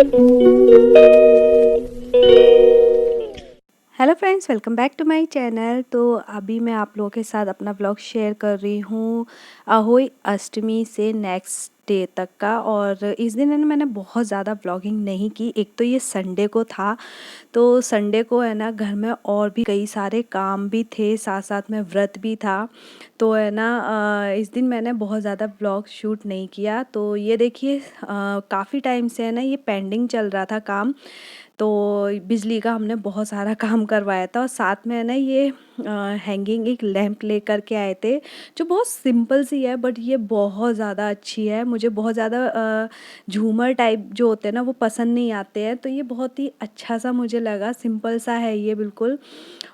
Hello friends, welcome back to my channel. तो अभी मैं आप लोगों के साथ अपना ब्लॉग शेयर कर रही हूँ अहोई अष्टमी से नेक्स्ट डे तक का। और इस दिन है ना, मैंने बहुत ज़्यादा ब्लॉगिंग नहीं की। एक तो ये संडे को था, तो संडे को है ना घर में और भी कई सारे काम भी थे, साथ साथ में व्रत भी था। तो है ना इस दिन मैंने बहुत ज़्यादा ब्लॉग शूट नहीं किया। तो ये देखिए काफ़ी टाइम से है ना ये पेंडिंग चल रहा था काम। तो बिजली का हमने बहुत सारा काम करवाया था, और साथ में है ना ये हैंगिंग एक लैंप लेकर के आए थे, जो बहुत सिंपल सी है बट ये बहुत ज़्यादा अच्छी है। मुझे बहुत ज़्यादा झूमर टाइप जो होते हैं ना वो पसंद नहीं आते हैं, तो ये बहुत ही अच्छा सा मुझे लगा, सिंपल सा है ये बिल्कुल।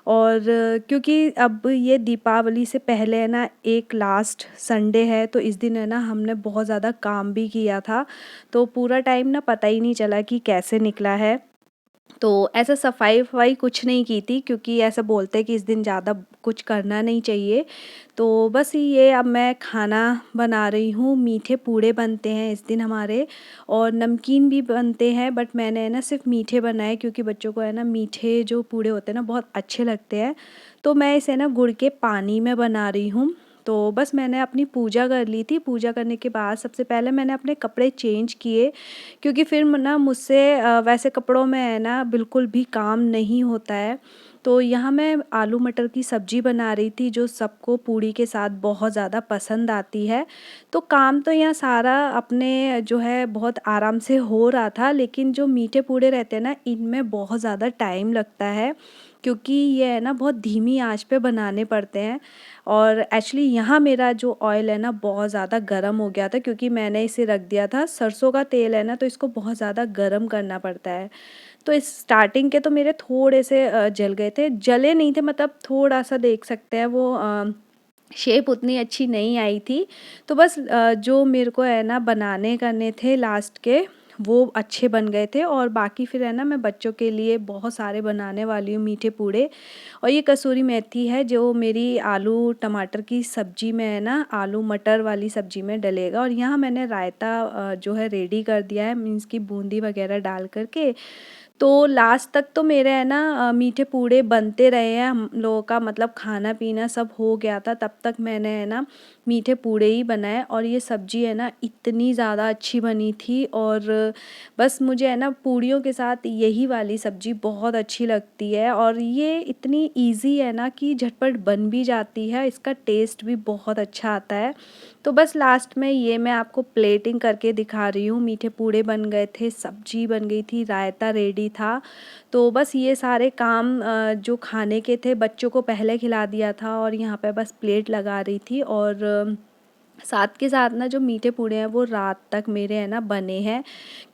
और क्योंकि अब ये दीपावली से पहले है ना एक लास्ट संडे है, तो इस दिन है ना हमने बहुत ज़्यादा काम भी किया था। तो पूरा टाइम ना पता ही नहीं चला कि कैसे निकला है। तो ऐसा सफाई-वफ़ाई कुछ नहीं की थी, क्योंकि ऐसा बोलते हैं कि इस दिन ज़्यादा कुछ करना नहीं चाहिए। तो बस ये अब मैं खाना बना रही हूँ, मीठे पूड़े बनते हैं इस दिन हमारे, और नमकीन भी बनते हैं, बट मैंने है ना सिर्फ़ मीठे बनाए, क्योंकि बच्चों को है ना मीठे जो पूड़े होते हैं ना बहुत अच्छे लगते हैं। तो मैं इसे ना गुड़ के पानी में बना रही हूँ। तो बस मैंने अपनी पूजा कर ली थी। पूजा करने के बाद सबसे पहले मैंने अपने कपड़े चेंज किए, क्योंकि फिर ना मुझसे वैसे कपड़ों में है ना बिल्कुल भी काम नहीं होता है। तो यहाँ मैं आलू मटर की सब्ज़ी बना रही थी, जो सबको पूड़ी के साथ बहुत ज़्यादा पसंद आती है। तो काम तो यहाँ सारा अपने जो है बहुत आराम से हो रहा था, लेकिन जो मीठे पूड़े रहते हैं ना इनमें बहुत ज़्यादा टाइम लगता है, क्योंकि ये है ना बहुत धीमी आंच पे बनाने पड़ते हैं। और एक्चुअली यहाँ मेरा जो ऑयल है ना बहुत ज़्यादा गर्म हो गया था, क्योंकि मैंने इसे रख दिया था, सरसों का तेल है ना तो इसको बहुत ज़्यादा गर्म करना पड़ता है। तो इस स्टार्टिंग के तो मेरे थोड़े से जल गए थे, जले नहीं थे, मतलब थोड़ा सा देख सकते हैं वो शेप उतनी अच्छी नहीं आई थी। तो बस जो मेरे को है ना बनाने करने थे लास्ट के, वो अच्छे बन गए थे। और बाकी फिर है ना मैं बच्चों के लिए बहुत सारे बनाने वाली हूँ मीठे पूड़े। और ये कसूरी मेथी है जो मेरी आलू टमाटर की सब्ज़ी में है ना, आलू मटर वाली सब्ज़ी में डलेगा। और यहाँ मैंने रायता जो है रेडी कर दिया है, मीन्स की बूंदी वगैरह डाल कर के। तो लास्ट तक तो मेरे है ना मीठे पूड़े बनते रहे हैं, हम लोगों का मतलब खाना पीना सब हो गया था, तब तक मैंने है ना मीठे पूड़े ही बनाए। और ये सब्ज़ी है ना इतनी ज़्यादा अच्छी बनी थी। और बस मुझे है ना पूड़ियों के साथ यही वाली सब्ज़ी बहुत अच्छी लगती है, और ये इतनी इजी है ना कि झटपट बन भी जाती है, इसका टेस्ट भी बहुत अच्छा आता है। तो बस लास्ट में ये मैं आपको प्लेटिंग करके दिखा रही हूँ। मीठे पूड़े बन गए थे, सब्जी बन गई थी, रायता रेडी था। तो बस ये सारे काम जो खाने के थे बच्चों को पहले खिला दिया था, और यहाँ पे बस प्लेट लगा रही थी। और साथ के साथ ना जो मीठे पूड़े हैं वो रात तक मेरे है ना बने हैं,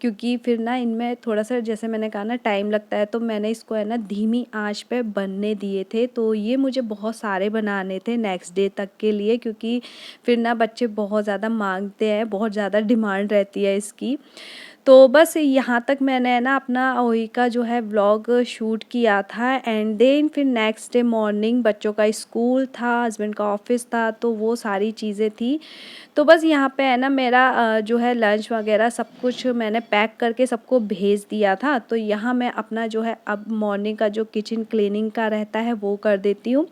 क्योंकि फिर ना इनमें थोड़ा सा जैसे मैंने कहा ना टाइम लगता है, तो मैंने इसको है ना धीमी आंच पे बनने दिए थे। तो ये मुझे बहुत सारे बनाने थे नेक्स्ट डे तक के लिए, क्योंकि फिर ना बच्चे बहुत ज़्यादा मांगते हैं, बहुत ज़्यादा डिमांड रहती है इसकी। तो बस यहाँ तक मैंने है ना अपना वही का जो है व्लॉग शूट किया था। एंड देन फिर नेक्स्ट डे मॉर्निंग बच्चों का स्कूल था, हस्बैंड का ऑफिस था, तो वो सारी चीज़ें थी। तो बस यहाँ पे है ना मेरा जो है लंच वगैरह सब कुछ मैंने पैक करके सबको भेज दिया था। तो यहाँ मैं अपना जो है अब मॉर्निंग का जो किचन क्लीनिंग का रहता है वो कर देती हूँ।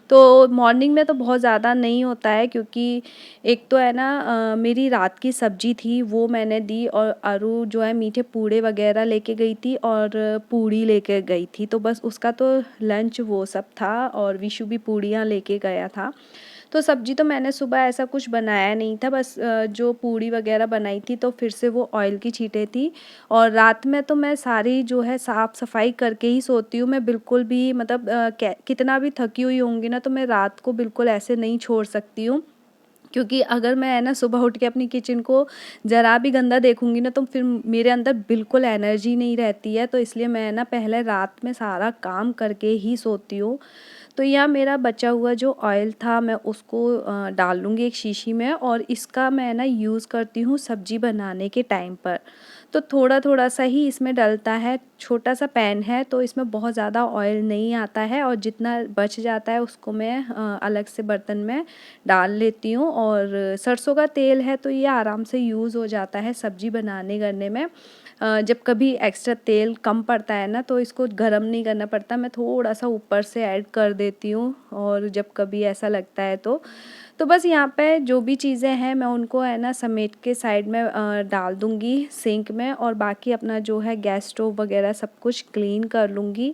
तो मॉर्निंग में तो बहुत ज़्यादा नहीं होता है, क्योंकि एक तो है ना मेरी रात की सब्जी थी वो मैंने दी, और अरु जो है मीठे पूड़े वगैरह लेके गई थी, और पूड़ी लेके गई थी, तो बस उसका तो लंच वो सब था। और विशु भी पूड़ियाँ लेके गया था। तो सब्जी तो मैंने सुबह ऐसा कुछ बनाया नहीं था, बस जो पूड़ी वगैरह बनाई थी तो फिर से वो ऑयल की छींटें थी। और रात में तो मैं सारी जो है साफ़ सफाई करके ही सोती हूँ। मैं बिल्कुल भी मतलब कितना भी थकी हुई होंगी ना, तो मैं रात को बिल्कुल ऐसे नहीं छोड़ सकती हूँ, क्योंकि अगर मैं है ना सुबह उठ के अपनी किचन को ज़रा भी गंदा देखूंगी ना, तो फिर मेरे अंदर बिल्कुल एनर्जी नहीं रहती है। तो इसलिए मैं है ना पहले रात में सारा काम करके ही सोती हूँ। तो यह मेरा बचा हुआ जो ऑयल था मैं उसको डाल लूँगी एक शीशी में, और इसका मैं ना यूज़ करती हूँ सब्ज़ी बनाने के टाइम पर। तो थोड़ा-थोड़ा सा ही इसमें डलता है, छोटा-सा पैन है तो इसमें बहुत ज़्यादा ऑयल नहीं आता है और जितना बच जाता है उसको मैं अलग से बर्तन में डाल लेती हूँ। और सरसों का तेल है तो ये आराम से यूज़ हो जाता है सब्ज़ी बनाने करने में। जब कभी एक्स्ट्रा तेल कम पड़ता है ना तो इसको गरम नहीं करना पड़ता, मैं थोड़ा-सा ऊपर से ऐड कर देती हूँ और जब कभी ऐसा लगता है तो बस यहाँ पे जो भी चीज़ें हैं मैं उनको है ना समेट के साइड में डाल दूँगी सिंक में, और बाकी अपना जो है गैस स्टोव वगैरह सब कुछ क्लीन कर लूँगी।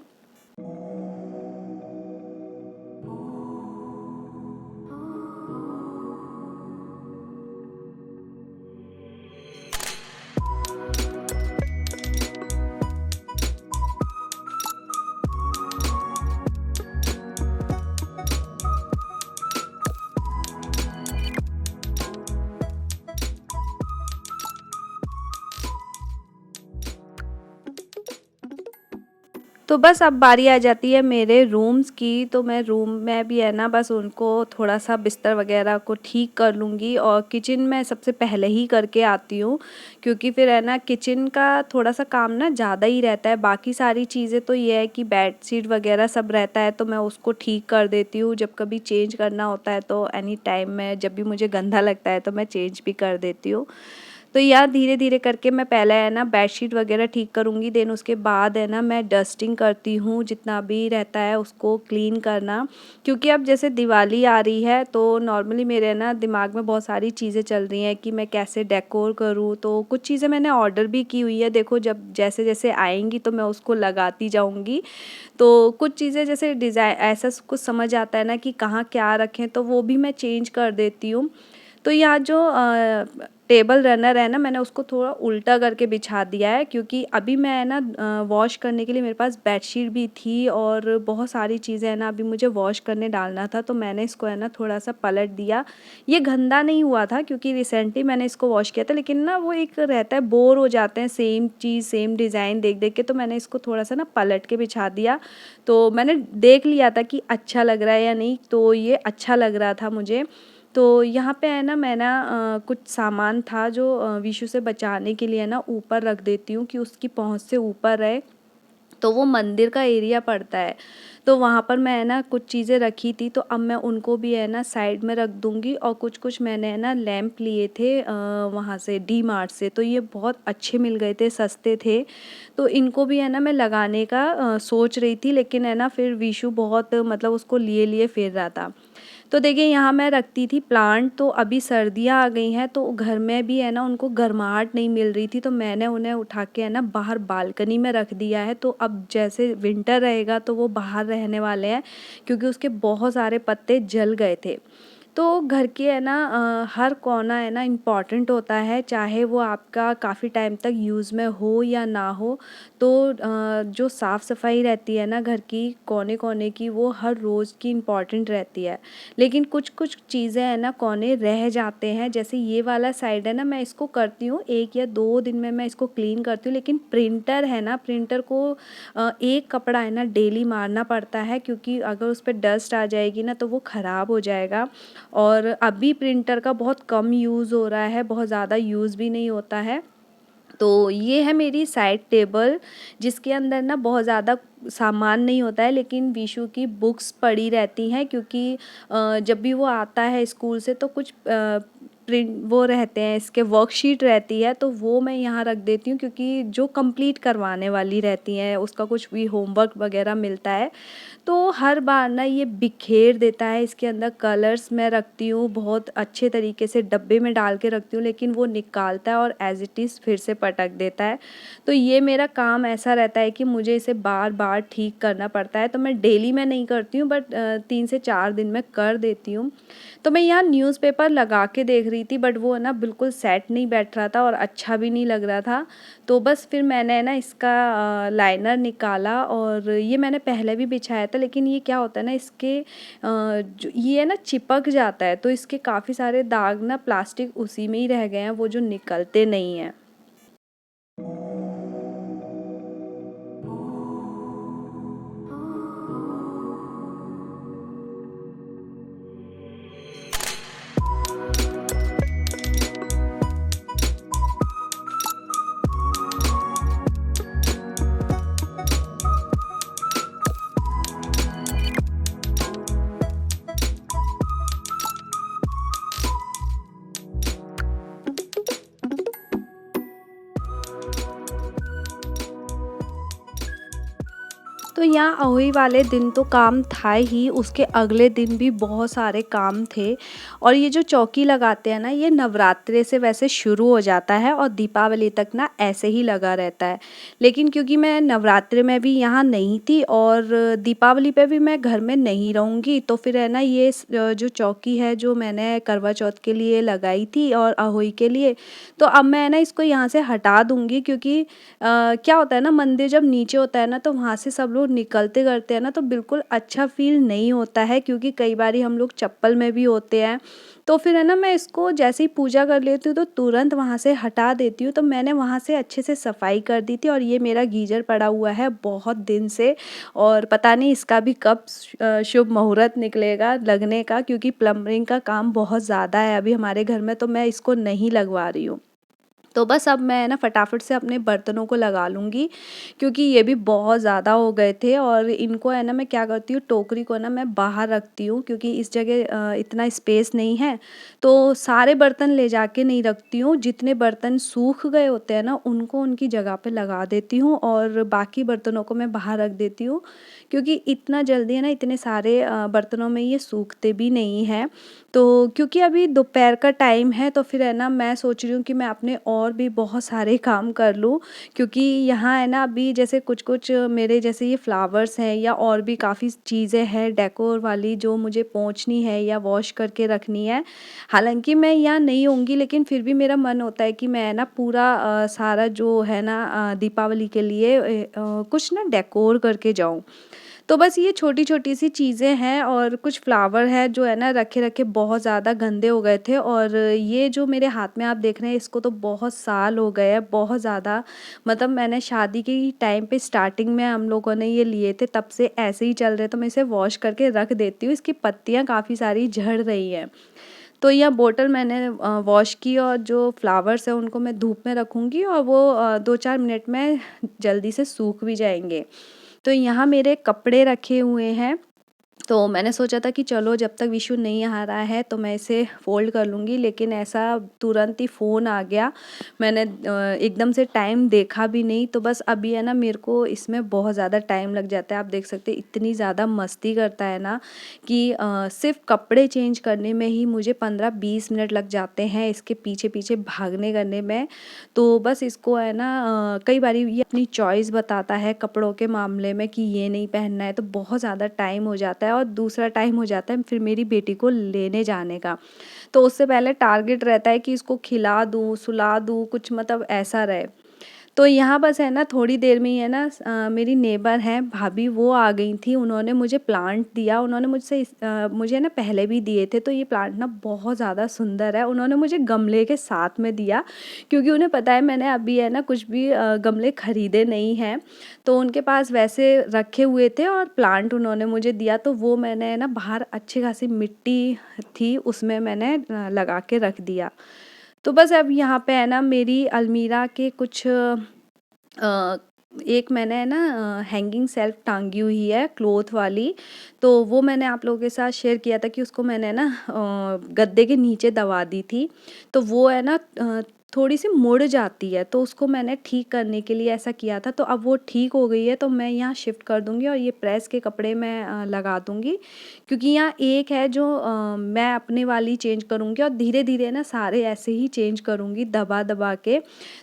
तो बस अब बारी आ जाती है मेरे रूम्स की, तो मैं रूम में भी है ना बस उनको थोड़ा-सा बिस्तर वगैरह को ठीक कर लूँगी और किचन में सबसे पहले ही करके आती हूँ, क्योंकि फिर है ना किचन का थोड़ा-सा काम ना ज़्यादा ही रहता है। बाकी सारी चीज़ें तो ये है कि बेडशीट वगैरह सब रहता है तो मैं उसको ठीक कर देती हूँ, जब कभी चेंज करना होता है तो एनी टाइम में जब भी मुझे गंदा लगता है तो मैं चेंज भी कर देती हूँ। तो यार धीरे-धीरे करके मैं पहले है ना बेडशीट वगैरह ठीक करूँगी, देन उसके बाद है ना मैं डस्टिंग करती हूँ, जितना भी रहता है उसको क्लीन करना। क्योंकि अब जैसे दिवाली आ रही है तो नॉर्मली मेरे ना दिमाग में बहुत सारी चीज़ें चल रही हैं कि मैं कैसे डेकोर करूँ, तो कुछ चीज़ें मैंने ऑर्डर भी की हुई है, देखो जब जैसे-जैसे आएँगी तो मैं उसको लगाती जाऊँगी। तो कुछ चीज़ें जैसे ऐसा कुछ समझ आता है ना कि कहाँ क्या रखें तो वो भी मैं चेंज कर देती हूँ। तो यहाँ जो टेबल रनर है ना मैंने उसको थोड़ा उल्टा करके बिछा दिया है, क्योंकि अभी मैं है ना वॉश करने के लिए मेरे पास बेडशीट भी थी और बहुत सारी चीज़ें है ना अभी मुझे वॉश करने डालना था, तो मैंने इसको है ना थोड़ा-सा पलट दिया। ये गंदा नहीं हुआ था क्योंकि रिसेंटली मैंने इसको वॉश किया था, लेकिन ना वो एक रहता है, बोर हो जाते हैं सेम चीज़ सेम डिज़ाइन देख-देख के, तो मैंने इसको थोड़ा-सा ना पलट के बिछा दिया। तो मैंने देख लिया था कि अच्छा लग रहा है या नहीं, तो ये अच्छा लग रहा था मुझे। तो यहाँ पे है ना मैं ना कुछ सामान था जो विशु से बचाने के लिए ना ऊपर रख देती हूँ कि उसकी पहुँच से ऊपर रहे। तो वो मंदिर का एरिया पड़ता है, तो वहाँ पर मैं है ना कुछ चीज़ें रखी थी, तो अब मैं उनको भी है ना साइड में रख दूँगी। और कुछ-कुछ मैंने है ना लैंप लिए थे वहाँ से डी मार्ट से, तो ये बहुत अच्छे मिल गए थे, सस्ते थे। तो इनको भी है ना मैं लगाने का सोच रही थी, लेकिन है ना फिर विशु बहुत मतलब उसको लिए-लिए फिर रहा था। तो देखिए यहाँ मैं रखती थी प्लांट, तो अभी सर्दियाँ आ गई हैं तो घर में भी है ना उनको गर्माहट नहीं मिल रही थी, तो मैंने उन्हें उठा के है ना बाहर बालकनी में रख दिया है। तो अब जैसे विंटर रहेगा तो वो बाहर रहने वाले हैं, क्योंकि उसके बहुत सारे पत्ते जल गए थे। तो घर के है ना हर कोना है ना इम्पॉर्टेंट होता है, चाहे वो आपका काफ़ी टाइम तक यूज़ में हो या ना हो। तो जो साफ़ सफाई रहती है ना घर की कोने-कोने की, वो हर रोज़ की इम्पॉर्टेंट रहती है। लेकिन कुछ-कुछ चीज़ें हैं ना कोने रह जाते हैं, जैसे ये वाला साइड है ना मैं इसको करती हूँ 1 या 2 दिन में मैं इसको क्लीन करती हूँ, लेकिन प्रिंटर है ना, प्रिंटर को एक कपड़ा है ना डेली मारना पड़ता है, क्योंकि अगर उस पे डस्ट आ जाएगी ना तो वो ख़राब हो जाएगा। और अभी प्रिंटर का बहुत कम यूज़ हो रहा है, बहुत ज़्यादा यूज़ भी नहीं होता है। तो ये है मेरी साइड टेबल, जिसके अंदर ना बहुत ज़्यादा सामान नहीं होता है, लेकिन विशु की बुक्स पड़ी रहती हैं, क्योंकि जब भी वो आता है स्कूल से तो कुछ प्रिंट वो रहते हैं, इसके वर्कशीट रहती है, तो वो मैं यहाँ रख देती हूँ, क्योंकि जो कंप्लीट करवाने वाली रहती हैं, उसका कुछ भी होमवर्क वगैरह मिलता है तो हर बार ना ये बिखेर देता है। इसके अंदर कलर्स मैं रखती हूँ, बहुत अच्छे तरीके से डब्बे में डाल के रखती हूँ, लेकिन वो निकालता है और एज़ इट इज़ फिर से पटक देता है। तो ये मेरा काम ऐसा रहता है कि मुझे इसे बार-बार ठीक करना पड़ता है, तो मैं डेली में नहीं करती हूँ, बट 3 से 4 दिन में कर देती हूँ। तो मैं यहाँ न्यूज़पेपर लगा के देख रही थी, बट वो है ना बिल्कुल सेट नहीं बैठ रहा था और अच्छा भी नहीं लग रहा था। तो बस फिर मैंने ना इसका लाइनर निकाला, और ये मैंने पहले भी बिछाया था, लेकिन ये क्या होता है ना इसके जो ये है ना चिपक जाता है, तो इसके काफ़ी सारे दाग ना प्लास्टिक उसी में ही रह गए हैं, वो जो निकलते नहीं हैं। तो यहाँ अहोई वाले दिन तो काम था ही, उसके अगले दिन भी बहुत सारे काम थे। और ये जो चौकी लगाते हैं ना, ये नवरात्रे से वैसे शुरू हो जाता है और दीपावली तक ना ऐसे ही लगा रहता है। लेकिन क्योंकि मैं नवरात्रे में भी यहाँ नहीं थी और दीपावली पे भी मैं घर में नहीं रहूँगी, तो फिर है ना ये जो चौकी है जो मैंने करवा चौथ के लिए लगाई थी और अहोई के लिए, तो अब मैं ना इसको यहाँ से हटा दूँगी। क्योंकि क्या होता है ना, मंदिर जब नीचे होता है ना तो वहाँ से सब लोग निकलते करते हैं ना, तो बिल्कुल अच्छा फ़ील नहीं होता है। क्योंकि कई बारी हम लोग चप्पल में भी होते हैं, तो फिर है ना मैं इसको जैसे ही पूजा कर लेती हूँ तो तुरंत वहाँ से हटा देती हूँ। तो मैंने वहाँ से अच्छे से सफाई कर दी थी और ये मेरा गीज़र पड़ा हुआ है बहुत दिन से, और पता नहीं इसका भी कब शुभ मुहूर्त निकलेगा लगने का, क्योंकि प्लम्बिंग का काम बहुत ज़्यादा है अभी हमारे घर में, तो मैं इसको नहीं लगवा रही हूँ। तो बस अब मैं ना फटाफट से अपने बर्तनों को लगा लूँगी, क्योंकि ये भी बहुत ज़्यादा हो गए थे। और इनको है ना मैं क्या करती हूँ, टोकरी को ना मैं बाहर रखती हूँ, क्योंकि इस जगह इतना स्पेस नहीं है। तो सारे बर्तन ले जाके नहीं रखती हूँ, जितने बर्तन सूख गए होते हैं ना उनको उनकी जगह पे लगा देती हूँ और बाकी बर्तनों को मैं बाहर रख देती हूँ। क्योंकि इतना जल्दी है ना इतने सारे बर्तनों में ये सूखते भी नहीं हैं। तो क्योंकि अभी दोपहर का टाइम है, तो फिर है ना मैं सोच रही हूँ कि मैं अपने और भी बहुत सारे काम कर लूँ। क्योंकि यहाँ है ना अभी जैसे कुछ कुछ मेरे जैसे ये फ्लावर्स हैं या और भी काफ़ी चीज़ें हैं डेकोर वाली जो मुझे पोंछनी है या वॉश करके रखनी है। हालांकि मैं यहाँ नहीं होंगी, लेकिन फिर भी मेरा मन होता है कि मैं ना पूरा सारा जो है ना दीपावली के लिए कुछ ना डेकोर करके जाऊँ। तो बस ये छोटी-छोटी सी चीज़ें हैं और कुछ फ्लावर है जो है ना रखे-रखे बहुत ज़्यादा गंदे हो गए थे। और ये जो मेरे हाथ में आप देख रहे हैं इसको तो बहुत साल हो गए हैं, बहुत ज़्यादा। मतलब मैंने शादी के टाइम पे स्टार्टिंग में हम लोगों ने ये लिए थे, तब से ऐसे ही चल रहे, तो मैं इसे वॉश करके रख देती हूँ। इसकी पत्तियाँ काफ़ी सारी झड़ रही हैं। तो यह बोतल मैंने वॉश की और जो फ्लावर्स हैं उनको मैं धूप में रखूँगी और वो 2-4 मिनट में जल्दी से सूख भी जाएँगे। तो यहाँ मेरे कपड़े रखे हुए हैं, तो मैंने सोचा था कि चलो जब तक विशु नहीं आ रहा है तो मैं इसे फ़ोल्ड कर लूँगी, लेकिन ऐसा तुरंत ही फ़ोन आ गया। मैंने एकदम से टाइम देखा भी नहीं, तो बस अभी है ना मेरे को इसमें बहुत ज़्यादा टाइम लग जाता है। आप देख सकते हैं इतनी ज़्यादा मस्ती करता है ना कि सिर्फ़ कपड़े चेंज करने में ही मुझे 15-20 मिनट लग जाते हैं इसके पीछे-पीछे भागने करने में। तो बस इसको है ना कई बारी ये अपनी चॉइस बताता है कपड़ों के मामले में कि ये नहीं पहनना है, तो बहुत ज़्यादा टाइम हो जाता है। और दूसरा टाइम हो जाता है फिर मेरी बेटी को लेने जाने का। तो उससे पहले टारगेट रहता है कि इसको खिला दूँ, सुला दूँ, कुछ मतलब ऐसा रहे। तो यहाँ बस है ना थोड़ी देर में ही है ना मेरी नेबर हैं भाभी, वो आ गई थी। उन्होंने मुझे प्लांट दिया, उन्होंने मुझे ना पहले भी दिए थे। तो ये प्लांट ना बहुत ज़्यादा सुंदर है, उन्होंने मुझे गमले के साथ में दिया, क्योंकि उन्हें पता है मैंने अभी है ना कुछ भी गमले खरीदे नहीं हैं। तो उनके पास वैसे रखे हुए थे और प्लांट उन्होंने मुझे दिया, तो वो मैंने है ना बाहर अच्छी खासी मिट्टी थी उसमें मैंने लगा के रख दिया। तो बस अब यहाँ पे है ना मेरी अलमीरा के कुछ अ, एक मैंने है ना हैंगिंग सेल्फ टांगी हुई है क्लॉथ वाली। तो वो मैंने आप लोगों के साथ शेयर किया था कि उसको मैंने ना गद्दे के नीचे दबा दी थी। तो वो है ना थोड़ी सी मुड़ जाती है, तो उसको मैंने ठीक करने के लिए ऐसा किया था। तो अब वो ठीक हो गई है, तो मैं यहाँ शिफ्ट कर दूँगी और ये प्रेस के कपड़े मैं लगा दूँगी। क्योंकि यहाँ एक है जो मैं अपने वाली चेंज करूँगी और धीरे-धीरे ना सारे ऐसे ही चेंज करूँगी दबा-दबा के।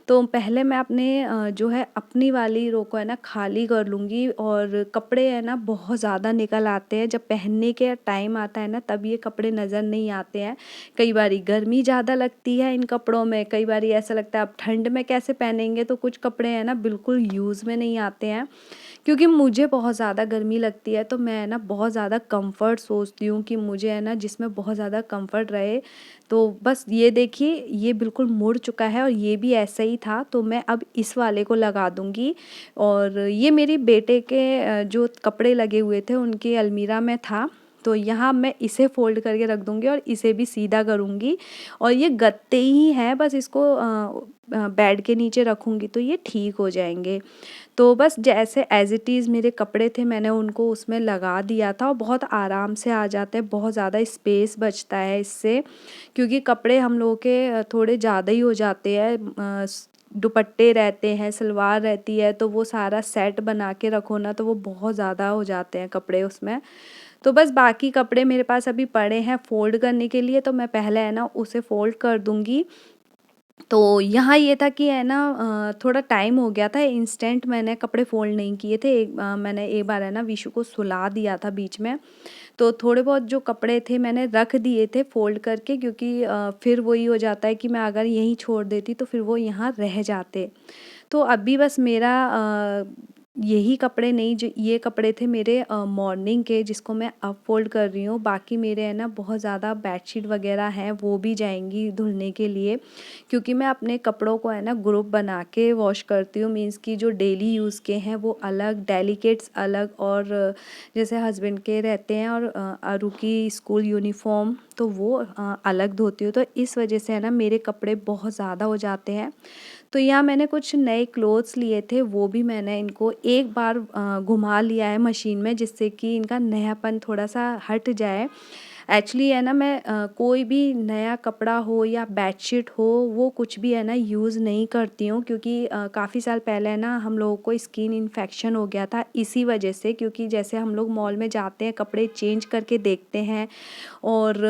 तो पहले मैं अपने जो है अपनी वाली रो को है ना खाली कर लूँगी। और कपड़े है ना बहुत ज़्यादा निकल आते हैं, जब पहनने के टाइम आता है ना तब ये कपड़े नज़र नहीं आते हैं। कई बारी गर्मी ज़्यादा लगती है इन कपड़ों में, कई बारी ऐसा लगता है अब ठंड में कैसे पहनेंगे, तो कुछ कपड़े हैं ना बिल्कुल यूज़ में नहीं आते हैं। क्योंकि मुझे बहुत ज़्यादा गर्मी लगती है, तो मैं ना बहुत ज़्यादा कंफर्ट सोचती हूँ कि मुझे है ना जिसमें बहुत ज़्यादा कंफर्ट रहे। तो बस ये देखिए ये बिल्कुल मुड़ चुका है और ये भी ऐसा ही था, तो मैं अब इस वाले को लगा दूँगी। और ये मेरी बेटे के जो कपड़े लगे हुए थे उनकी अलमीरा में था, तो यहाँ मैं इसे फ़ोल्ड करके रख दूँगी और इसे भी सीधा करूँगी। और ये गत्ते ही हैं, बस इसको बेड के नीचे रखूँगी तो ये ठीक हो जाएँगे। तो बस जैसे एज़ इट इज़ मेरे कपड़े थे मैंने उनको उसमें लगा दिया था और बहुत आराम से आ जाते हैं, बहुत ज़्यादा स्पेस बचता है इससे। क्योंकि कपड़े हम लोगों के थोड़े ज़्यादा ही हो जाते हैं, दुपट्टे रहते हैं, सलवार रहती है, तो वो सारा सेट बना के रखो ना तो वो बहुत ज़्यादा हो जाते हैं कपड़े उसमें। तो बस बाकी कपड़े मेरे पास अभी पड़े हैं फ़ोल्ड करने के लिए, तो मैं पहले है ना उसे फ़ोल्ड कर दूँगी। तो यहाँ ये था कि है ना थोड़ा टाइम हो गया था, इंस्टेंट मैंने कपड़े फ़ोल्ड नहीं किए थे। मैंने एक बार है ना विशु को सुला दिया था बीच में, तो थोड़े बहुत जो कपड़े थे मैंने रख दिए थे फ़ोल्ड करके, क्योंकि फिर वही हो जाता है कि मैं अगर यहीं छोड़ देती तो फिर वो यहाँ रह जाते। तो अभी बस मेरा यही कपड़े नहीं, जो ये कपड़े थे मेरे मॉर्निंग के, जिसको मैं अब फ़ोल्ड कर रही हूँ। बाकी मेरे है ना बहुत ज़्यादा बेडशीट वग़ैरह हैं, वो भी जाएँगी धुलने के लिए, क्योंकि मैं अपने कपड़ों को है ना ग्रुप बना के वॉश करती हूँ। मीन्स कि जो डेली यूज़ के हैं वो अलग, डेलिकेट्स अलग, और जैसे हस्बैंड के रहते हैं और अरू की स्कूल यूनिफ़ॉर्म तो वो अलग धोती हूँ। तो इस वजह से है ना मेरे कपड़े बहुत ज़्यादा हो जाते हैं। तो यहाँ मैंने कुछ नए क्लोथ्स लिए थे, वो भी मैंने इनको एक बार घुमा लिया है मशीन में, जिससे कि इनका नयापन थोड़ा-सा हट जाए। एक्चुअली है ना मैं कोई भी नया कपड़ा हो या बेडशीट हो, वो कुछ भी है ना यूज़ नहीं करती हूँ, क्योंकि काफ़ी साल पहले है ना हम लोगों को स्किन इन्फेक्शन हो गया था इसी वजह से, क्योंकि जैसे हम लोग मॉल में जाते हैं, कपड़े चेंज करके देखते हैं, और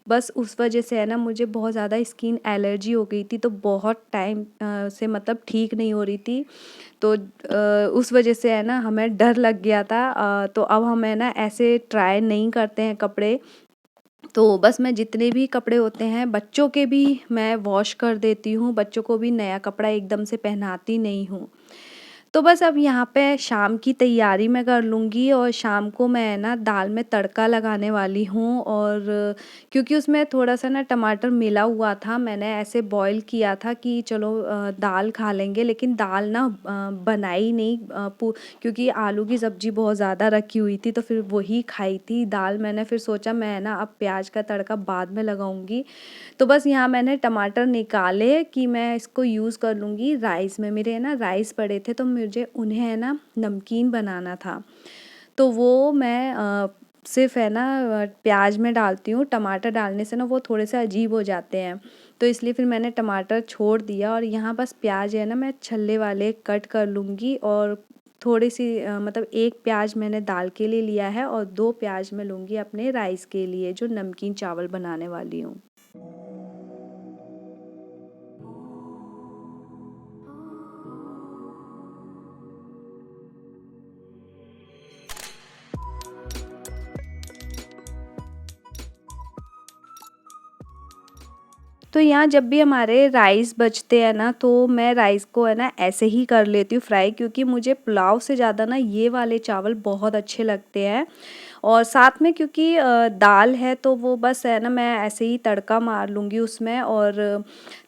बस उस वजह से है ना मुझे बहुत ज़्यादा स्किन एलर्जी हो गई थी, तो बहुत टाइम से मतलब ठीक नहीं हो रही थी। तो उस वजह से है ना हमें डर लग गया था, तो अब हम है ना ऐसे ट्राई नहीं करते हैं कपड़े। तो बस मैं जितने भी कपड़े होते हैं, बच्चों के भी मैं वॉश कर देती हूँ, बच्चों को भी नया कपड़ा एकदम से पहनाती नहीं हूँ। तो बस अब यहाँ पे शाम की तैयारी मैं कर लूँगी, और शाम को मैं ना दाल में तड़का लगाने वाली हूँ, और क्योंकि उसमें थोड़ा-सा ना टमाटर मिला हुआ था, मैंने ऐसे बॉयल किया था कि चलो दाल खा लेंगे, लेकिन दाल ना बनाई नहीं, क्योंकि आलू की सब्ज़ी बहुत ज़्यादा रखी हुई थी, तो फिर वही खाई थी दाल मैंने। फिर सोचा मैं ना अब प्याज का तड़का बाद में लगाऊँगी। तो बस यहाँ मैंने टमाटर निकाले कि मैं इसको यूज़ कर लूँगी राइस में। मेरे है ना राइस पड़े थे, तो मुझे उन्हें है ना नमकीन बनाना था। तो वो मैं सिर्फ़ है ना प्याज में डालती हूँ, टमाटर डालने से ना वो थोड़े से अजीब हो जाते हैं। तो इसलिए फिर मैंने टमाटर छोड़ दिया, और यहाँ बस प्याज है ना मैं छल्ले वाले कट कर लूँगी, और थोड़ी-सी मतलब 1 प्याज मैंने दाल के लिए लिया है, और 2 प्याज मैं लूँगी अपने राइस के लिए, जो नमकीन चावल बनाने वाली हूँ। तो यहाँ जब भी हमारे राइस बचते हैं ना, तो मैं राइस को है ना ऐसे ही कर लेती हूँ फ्राई, क्योंकि मुझे पुलाव से ज़्यादा ना ये वाले चावल बहुत अच्छे लगते हैं। और साथ में क्योंकि दाल है, तो वो बस है ना मैं ऐसे ही तड़का मार लूँगी उसमें, और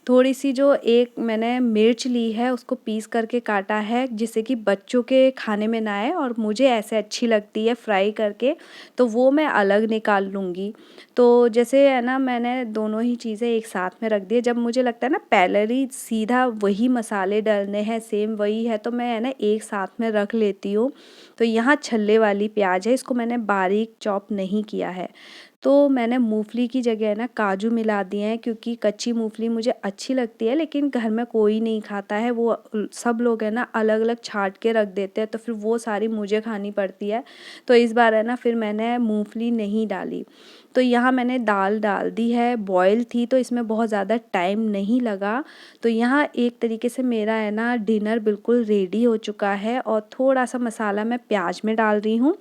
थोड़ी-सी जो एक मैंने मिर्च ली है उसको पीस करके काटा है, जिससे कि बच्चों के खाने में ना आए, और मुझे ऐसे अच्छी लगती है फ्राई करके, तो वो मैं अलग निकाल लूँगी। तो जैसे है ना मैंने दोनों ही चीज़ें एक साथ में रख दी है। जब मुझे लगता है ना पैरेलली सीधा वही मसाले डलने हैं, सेम वही है, तो मैं है ना एक साथ में रख लेती हूँ। तो यहाँ छल्ले वाली प्याज है, इसको मैंने बारीक चॉप नहीं किया है। तो मैंने मूँगफली की जगह ना काजू मिला दिए हैं, क्योंकि कच्ची मूँगफली मुझे अच्छी लगती है, लेकिन घर में कोई नहीं खाता है, वो सब लोग है ना अलग-अलग छाँट के रख देते हैं, तो फिर वो सारी मुझे खानी पड़ती है। तो इस बार है ना फिर मैंने मूँगफली नहीं डाली। तो यहाँ मैंने दाल डाल दी है, बॉयल थी, तो इसमें बहुत ज़्यादा टाइम नहीं लगा। तो यहाँ एक तरीके से मेरा है ना डिनर बिल्कुल रेडी हो चुका है, और थोड़ा-सा मसाला मैं प्याज में डाल रही हूँ,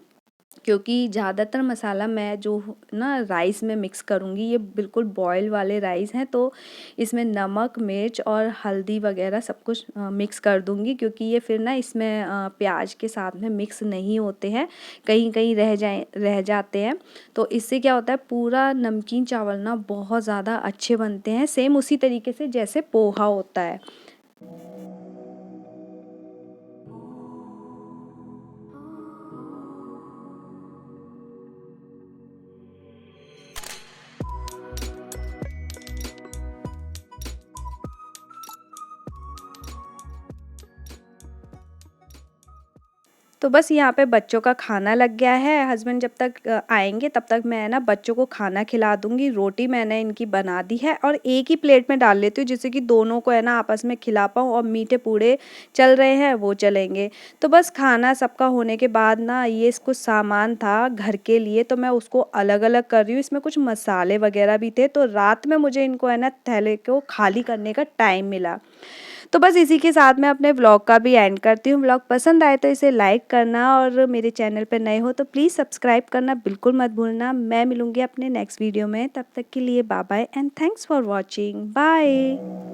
क्योंकि ज़्यादातर मसाला मैं जो ना राइस में मिक्स करूँगी, ये बिल्कुल बॉयल वाले राइस हैं, तो इसमें नमक, मिर्च और हल्दी वगैरह सब कुछ मिक्स कर दूँगी, क्योंकि ये फिर ना इसमें प्याज के साथ में मिक्स नहीं होते हैं, कहीं-कहीं रह जाते हैं। तो इससे क्या होता है, पूरा नमकीन चावल ना बहुत ज़्यादा अच्छे बनते हैं, सेम उसी तरीके से जैसे पोहा होता है। तो बस यहाँ पे बच्चों का खाना लग गया है। हस्बैंड जब तक आएंगे तब तक मैं ना बच्चों को खाना खिला दूंगी। रोटी मैंने इनकी बना दी है और एक ही प्लेट में डाल लेती हूँ, जिससे कि दोनों को है ना आपस में खिला पाऊँ। और मीठे पूड़े चल रहे हैं वो चलेंगे। तो बस खाना सबका होने के बाद ना ये कुछ सामान था घर के लिए, तो मैं उसको अलग अलग कर रही हूँ। इसमें कुछ मसाले वगैरह भी थे, तो रात में मुझे इनको है ना थैले को खाली करने का टाइम मिला। तो बस इसी के साथ मैं अपने व्लॉग का भी एंड करती हूँ। व्लॉग पसंद आए तो इसे लाइक करना, और मेरे चैनल पर नए हो तो प्लीज़ सब्सक्राइब करना बिल्कुल मत भूलना। मैं मिलूँगी अपने नेक्स्ट वीडियो में, तब तक के लिए bye bye and thanks for watching. Bye.